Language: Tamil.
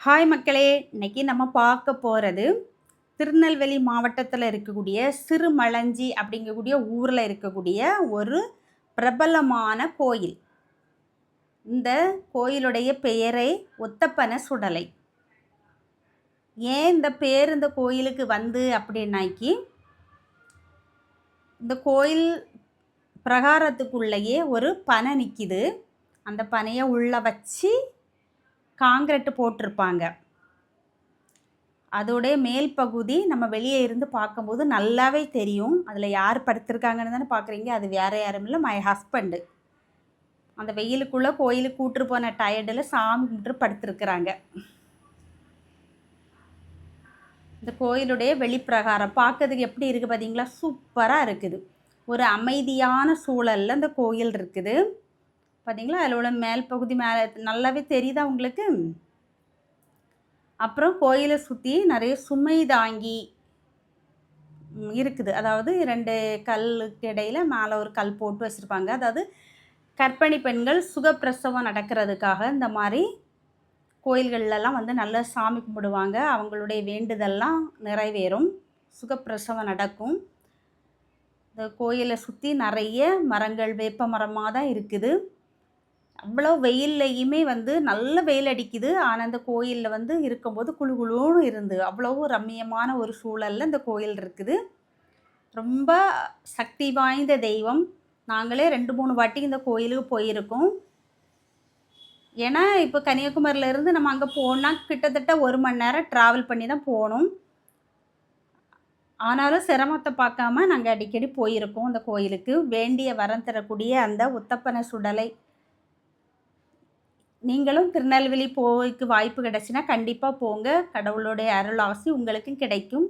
ஹாய் மக்களே! இன்னைக்கு நம்ம பார்க்க போறது, திருநெல்வேலி மாவட்டத்தில இருக்கக்கூடிய சிறுமளஞ்சி அப்படிங்கக்கூடிய ஊர்ல இருக்கக்கூடிய ஒரு பிரபலமான கோயில். இந்த கோயிலுடைய பெயரே ஒத்தப்பன சுடலை. ஏன் இந்த பேர் இந்த கோயிலுக்கு வந்து அப்படின்னாக்கி, இந்த கோயில் பிரகாரத்துக்குள்ளேயே ஒரு பனை நிக்குது. அந்த பனைய உள்ள வச்சு காங்கிரீட் போட்டிருப்பாங்க. அதோடைய மேல் பகுதி நம்ம வெளியே இருந்து பார்க்கும்போது நல்லாவே தெரியும். அதில் யார் படுத்திருக்காங்கன்னு தானே பார்க்குறீங்க. அது வேறு யாரும் இல்லை, மை ஹஸ்பண்டு. அந்த வெயிலுக்குள்ளே கோயிலுக்கு கூட்டு போன டயர்டில் சாமி கும்பிட்டு படுத்திருக்கிறாங்க. இந்த கோயிலுடைய வெளிப்பிரகாரம் பார்க்கறதுக்கு எப்படி இருக்குது பார்த்தீங்களா? சூப்பராக இருக்குது. ஒரு அமைதியான சூழலில் இந்த கோயில் இருக்குது. பார்த்தீங்களா? அதில் உள்ள மேல் பகுதி மேலே நல்லாவே தெரியுதா உங்களுக்கு? அப்புறம் கோயிலை சுற்றி நிறைய சுமை தாங்கி இருக்குது. அதாவது 2 கல்லுக்கு இடையில மேலே ஒரு கல் போட்டு வச்சுருப்பாங்க. அதாவது கர்ப்பிணி பெண்கள் சுகப்பிரசவம் நடக்கிறதுக்காக இந்த மாதிரி கோயில்கள்லாம் வந்து நல்லா சாமி கும்பிடுவாங்க. அவங்களுடைய வேண்டுதல்லாம் நிறைவேறும். சுகப்பிரசவம் நடக்கும். இந்த கோயிலை சுற்றி நிறைய மரங்கள் வேப்ப மரமாக தான் இருக்குது. அவ்வளோ வெயில்லையுமே வந்து நல்ல வெயில் அடிக்குது. ஆனால் இந்த கோயிலில் வந்து இருக்கும்போது குளு குளுன்னு இருந்து அவ்வளவு ரம்மியமான ஒரு சூழலில் இந்த கோயில் இருக்குது. ரொம்ப சக்தி வாய்ந்த தெய்வம். நாங்களே 2, 3 வாட்டி இந்த கோயிலுக்கு போயிருக்கோம். ஏன்னா இப்போ கன்னியாகுமரியிலேருந்து நம்ம அங்கே போனால் கிட்டத்தட்ட 1 மணி நேரம் ட்ராவல் பண்ணி தான் போகணும். ஆனாலும் சிரமத்தை பார்க்காம நாங்கள் அடிக்கடி போயிருக்கோம் அந்த கோயிலுக்கு. வேண்டிய வரம் தரக்கூடிய அந்த ஒத்தப்பன சுடலை. நீங்களும் திருநெல்வேலி போய்க்கு வாய்ப்பு கிடைச்சுன்னா கண்டிப்பாக போங்க. கடவுளுடைய அருள் ஆசி உங்களுக்கும் கிடைக்கும்.